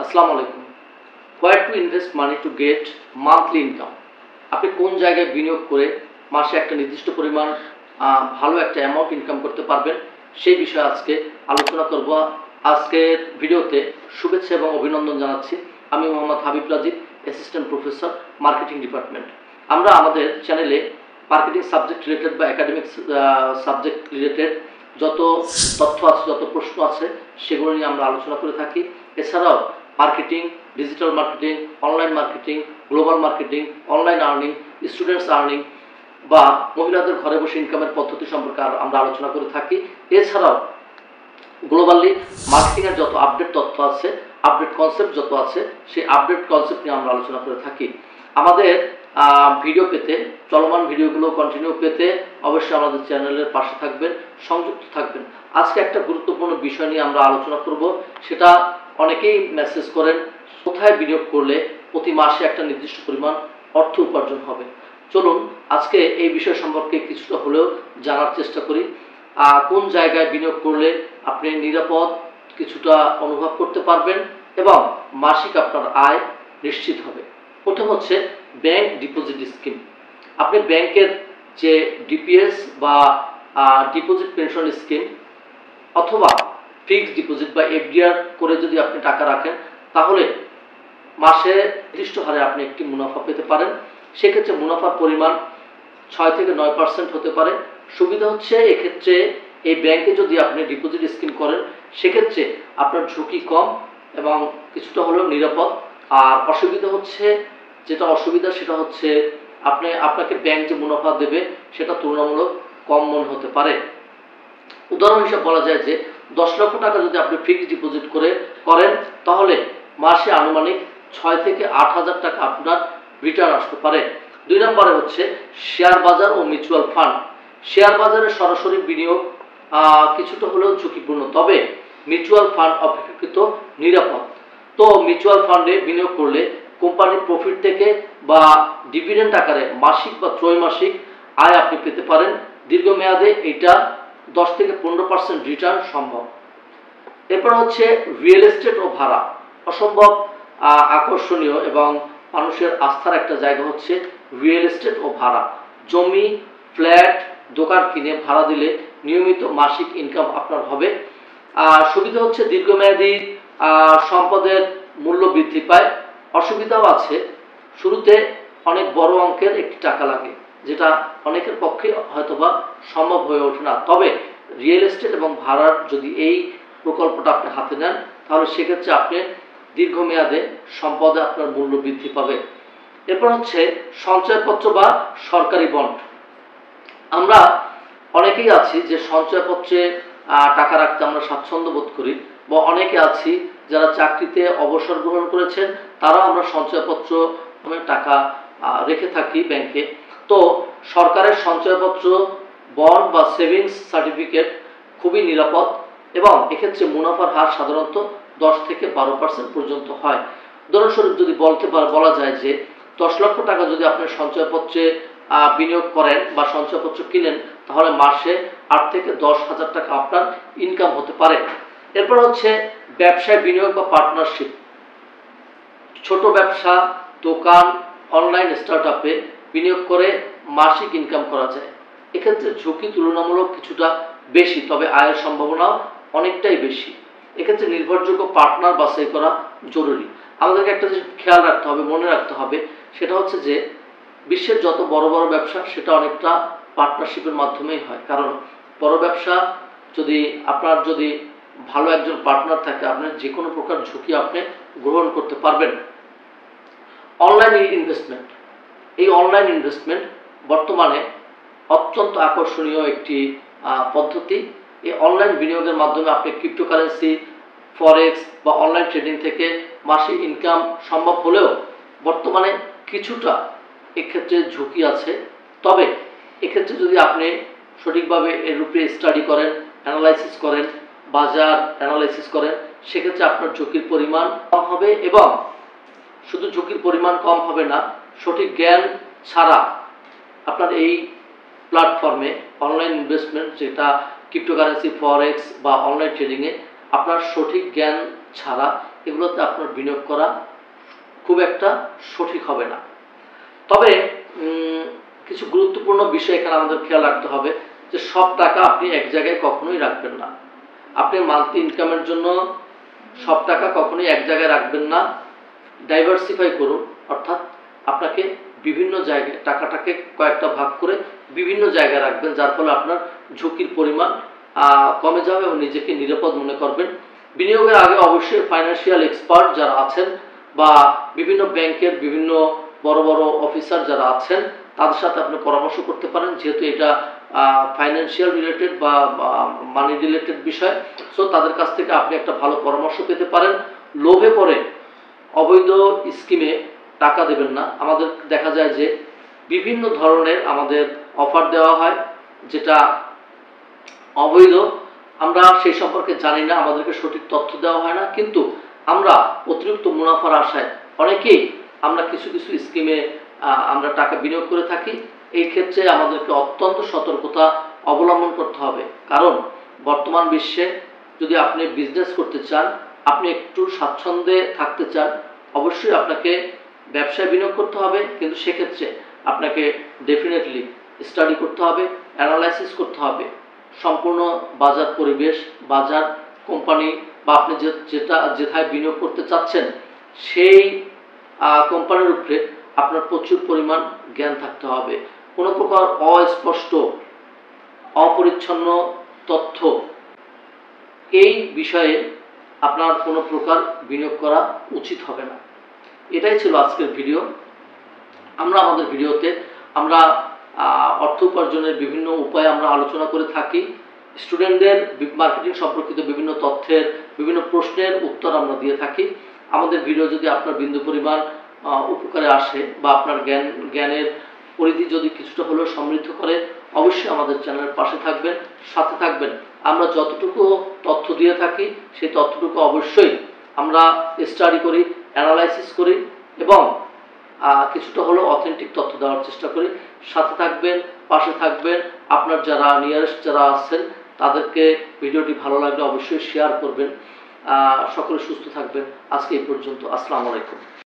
আসসালামু আলাইকুম। হোয়ার to invest money to get monthly income. আপনি কোন জায়গায় বিনিয়োগ করে মাসে একটা নির্দিষ্ট পরিমাণ ভালো একটা অ্যামাউন্ট ইনকাম করতে পারবেন, সেই বিষয়ে আজকে আলোচনা করব। আজকের ভিডিওতে শুভেচ্ছা এবং অভিনন্দন জানাচ্ছি। আমি Mohammad Habib Rajib, assistant professor, marketing department. আমরা আমাদের চ্যানেলে মার্কেটিং সাবজেক্ট রিলেটেড বা একাডেমিক সাবজেক্ট রিলেটেড যত তথ্য আছে, যত প্রশ্ন আছে, সেগুলো নিয়ে আমরা আলোচনা করে থাকি। এছাড়াও marketing, digital marketing, online marketing, global marketing, online earning, students earning বা মহিলাদের ঘরে বসে ইনকামের পদ্ধতি সম্পর্কে আমরা আলোচনা করে থাকি। এছাড়াও গ্লোবালি মার্কেটিংয়ের যত আপডেট তথ্য আছে, আপডেট কনসেপ্ট যত আছে, সেই আপডেট কনসেপ্ট নিয়ে আমরা আলোচনা করে থাকি। আমাদের ভিডিও পেতে, চলমান ভিডিওগুলো কন্টিনিউ পেতে অবশ্যই আমাদের চ্যানেলের পাশে থাকবেন, সংযুক্ত থাকবেন। আজকে একটা গুরুত্বপূর্ণ বিষয় নিয়ে আমরা আলোচনা করব। সেটা অনেকেই মেসেজ করেন, কোথায় বিনিয়োগ করলে প্রতি মাসে একটা নির্দিষ্ট পরিমাণ অর্থ উপার্জন হবে। চলুন আজকে এই বিষয় সম্পর্কে কিছুটা হলেও জানার চেষ্টা করি। কোন জায়গায় বিনিয়োগ করলে আপনি নিরাপদ কিছুটা অনুভব করতে পারবেন এবং মাসিক আপনার আয় নিশ্চিত হবে। প্রথম হচ্ছে ব্যাংক ডিপোজিট স্কিম। আপনি ব্যাংকের যে ডিপিএস বা ডিপোজিট পেনশন স্কিম অথবা ফিক্সড ডিপোজিট বা এফডিআর করে যদি আপনি টাকা রাখেন, তাহলে মাসে নির্দিষ্ট হারে আপনি একটি মুনাফা পেতে পারেন। সেক্ষেত্রে মুনাফার পরিমাণ 6 থেকে 9% হতে পারে। সুবিধা হচ্ছে এক্ষেত্রে এই ব্যাংকে যদি আপনি ডিপোজিট স্কিম করেন, সেক্ষেত্রে আপনার ঝুঁকি কম এবং কিছুটা হলেও নিরাপদ। আর অসুবিধা হচ্ছে, যেটা অসুবিধা সেটা হচ্ছে আপনাকে ব্যাংক যে মুনাফা দেবে সেটা তুলনামূলক কম মনে হতে পারে। উদাহরণ হিসেবে বলা যায় যে 10 লক্ষ টাকা যদি আপনি ফিক্সড ডিপোজিট করেন, তাহলে মাসে আনুমানিক 6 থেকে 8,000 টাকা আপনার রিটার্ন আসতে পারে। 2 নম্বরে হচ্ছে শেয়ার বাজার ও মিউচুয়াল ফান্ড। শেয়ার বাজারে সরাসরি বিনিয়োগ কিছুটা হলেও ঝুঁকিপূর্ণ, তবে মিউচুয়াল ফান্ড অপেক্ষাকৃত নিরাপদ। তো মিউচুয়াল ফান্ডে বিনিয়োগ করলে কোম্পানির প্রফিট থেকে বা ডিভিডেন্ড আকারে মাসিক বা ত্রৈমাসিক আয় আপনি পেতে পারেন। দীর্ঘমেয়াদে এটা 10 থেকে 15% রিটার্ন সম্ভব। এরপর হচ্ছে রিয়েল এস্টেট ও ভাড়া। অসম্ভব আকর্ষণীয় এবং মানুষের আস্থার একটা জায়গা হচ্ছে রিয়েল এস্টেট ও ভাড়া। জমি, ফ্ল্যাট, দোকান কিনে ভাড়া দিলে নিয়মিত মাসিক ইনকাম আপনার হবে। সুবিধা হচ্ছে দীর্ঘমেয়াদী সম্পদের মূল্য বৃদ্ধি পায়। অসুবিধাও আছে, শুরুতে অনেক বড় অঙ্কের একটি টাকা লাগে, যেটা অনেকের পক্ষে হয়তোবা সম্ভব হয়ে ওঠে না। তবে রিয়েল এস্টেট এবং ভাড়ার যদি এই প্রকল্পটা আপনি হাতে নেন, তাহলে সেক্ষেত্রে আপনি দীর্ঘমেয়াদে সম্পদে আপনার মূল্য বৃদ্ধি পাবে। এরপর হচ্ছে সঞ্চয়পত্র বা সরকারি বন্ড। আমরা অনেকেই আছি যে সঞ্চয়পত্রে টাকা রাখতে আমরা স্বাচ্ছন্দ্য বোধ করি, বা অনেকে আছি যারা চাকরিতে অবসর গ্রহণ করেছেন, তারাও আমরা সঞ্চয়পত্র টাকা রেখে থাকি ব্যাংকে। তো সরকারের সঞ্চয়পত্র, বন্ড বা সেভিংস সার্টিফিকেট খুবই নিরাপদ এবং এক্ষেত্রে মুনাফার হার সাধারণত 10 থেকে 12% পর্যন্ত হয়। উদাহরণস্বরূপ যদি বলা যায় যে 10 লক্ষ টাকা যদি আপনি সঞ্চয়পত্রে বিনিয়োগ করেন বা সঞ্চয়পত্র কিনেন, তাহলে মাসে 8 থেকে 10,000 টাকা আপনার ইনকাম হতে পারে। এরপর হচ্ছে ব্যবসায় বিনিয়োগ বা পার্টনারশিপ। ছোট ব্যবসা, দোকান, অনলাইন স্টার্টআপে বিনিয়োগ করে মাসিক ইনকাম করা যায়। এক্ষেত্রে ঝুঁকি তুলনামূলক কিছুটা বেশি, তবে আয়ের সম্ভাবনাও অনেকটাই বেশি। এক্ষেত্রে নির্ভরযোগ্য পার্টনার বাছাই করা জরুরি। আমাদেরকে একটা জিনিস খেয়াল রাখতে হবে, মনে রাখতে হবে, সেটা হচ্ছে যে বিশ্বের যত বড় বড় ব্যবসা সেটা অনেকটা পার্টনারশিপের মাধ্যমেই হয়। কারণ বড় ব্যবসা যদি ভালো একজন পার্টনার থাকে, আপনার যে কোনো প্রকার ঝুঁকি আপনি গ্রহণ করতে পারবেন। Online investment. এই অনলাইন ইনভেস্টমেন্ট বর্তমানে অত্যন্ত আকর্ষণীয় একটি পদ্ধতি। এই অনলাইন বিনিয়োগের মাধ্যমে আপনি ক্রিপ্টোকারেন্সি, ফরেক্স বা অনলাইন ট্রেডিং থেকে মাসিক ইনকাম সম্ভব হলেও বর্তমানে কিছুটা এক্ষেত্রে ঝুঁকি আছে। তবে এক্ষেত্রে যদি আপনি সঠিকভাবে এর উপরে স্টাডি করেন, অ্যানালাইসিস করেন, বাজার অ্যানালাইসিস করেন, সেক্ষেত্রে আপনার ঝুঁকির পরিমাণ কম হবে। এবং শুধু ঝুঁকির পরিমাণ কম হবে না, সঠিক জ্ঞান ছাড়া আপনার এই প্ল্যাটফর্মে অনলাইন ইনভেস্টমেন্ট, যেটা ক্রিপ্টোকারেন্সি, ফরেক্স বা অনলাইন ট্রেডিংয়ে, আপনার সঠিক জ্ঞান ছাড়া এগুলোতে আপনার বিনিয়োগ করা খুব একটা সঠিক হবে না। তবে কিছু গুরুত্বপূর্ণ বিষয় এখানে আমাদের খেয়াল রাখতে হবে যে সব টাকা আপনি এক জায়গায় কখনোই রাখবেন না। আপনি মান্থলি ইনকামের জন্য সব টাকা কখনোই এক জায়গায় রাখবেন না, ডাইভার্সিফাই করুন। অর্থাৎ আপনাকে বিভিন্ন জায়গায় টাকাটাকে কয়েকটা ভাগ করে বিভিন্ন জায়গায় রাখবেন, যার ফলে আপনার ঝুঁকির পরিমাণ কমে যাবে এবং নিজেকে নিরাপদ মনে করবেন। বিনিয়োগের আগে অবশ্যই ফাইন্যান্সিয়াল এক্সপার্ট যারা আছেন বা বিভিন্ন ব্যাংকের বিভিন্ন বড় বড় অফিসার যারা আছেন তাদের সাথে আপনি পরামর্শ করতে পারেন, যেহেতু এটা ফাইন্যান্সিয়াল রিলেটেড বা মানি রিলেটেড বিষয়। সো তাদের কাছ থেকে আপনি একটা ভালো পরামর্শ পেতে পারেন। লোভে পড়ে অবৈধ স্কিমে টাকা দেবেন না। আমাদের দেখা যায় যে বিভিন্ন ধরনের আমাদের অফার দেওয়া হয় যেটা অবৈধ, আমরা সেই সম্পর্কে জানি না, আমাদেরকে সঠিক তথ্য দেওয়া হয় না, কিন্তু আমরা অতিরিক্ত মুনাফার আশায় অনেকেই আমরা কিছু কিছু স্কিমে আমরা টাকা বিনিয়োগ করে থাকি। এই ক্ষেত্রে আমাদেরকে অত্যন্ত সতর্কতা অবলম্বন করতে হবে, কারণ বর্তমান বিশ্বে যদি আপনি বিজনেস করতে চান, আপনি একটু স্বাচ্ছন্দ্যে থাকতে চান, অবশ্যই আপনাকে ব্যবসায় বিনিয়োগ করতে হবে, কিন্তু সেক্ষেত্রে আপনাকে ডেফিনেটলি স্টাডি করতে হবে, অ্যানালাইসিস করতে হবে সম্পূর্ণ বাজার পরিবেশ, বাজার, কোম্পানি বা আপনি যেথায় বিনিয়োগ করতে চাচ্ছেন সেই কোম্পানির উপরে আপনার প্রচুর পরিমাণ জ্ঞান থাকতে হবে। কোনো প্রকার অস্পষ্ট অপরিচ্ছন্ন তথ্য এই বিষয়ে আপনার কোনো প্রকার বিনিয়োগ করা উচিত হবে না। এটাই ছিল আজকের ভিডিও। আমরা আমাদের ভিডিওতে আমরা অর্থ উপার্জনের বিভিন্ন উপায় আমরা আলোচনা করে থাকি। স্টুডেন্টদের মার্কেটিং সম্পর্কিত বিভিন্ন তথ্যের বিভিন্ন প্রশ্নের উত্তর আমরা দিয়ে থাকি। আমাদের ভিডিও যদি আপনার বিন্দু পরিমাণ উপকারে আসে বা আপনার জ্ঞানের পরিধি যদি কিছুটা হলেও সমৃদ্ধ করে, অবশ্যই আমাদের চ্যানেলের পাশে থাকবেন, সাথে থাকবেন। আমরা যতটুকু তথ্য দিয়ে থাকি সেই তথ্যটুকু অবশ্যই আমরা স্টাডি করি, অ্যানালাইসিস করি এবং কিছুটা হলেও অথেন্টিক তথ্য দেওয়ার চেষ্টা করি। সাথে থাকবেন, পাশে থাকবেন। আপনার যারা নিয়ারেস্ট যারা আছেন তাদেরকে ভিডিওটি ভালো লাগলে অবশ্যই শেয়ার করবেন। সকলে সুস্থ থাকবেন। আজকে এই পর্যন্ত। আসসালামু আলাইকুম।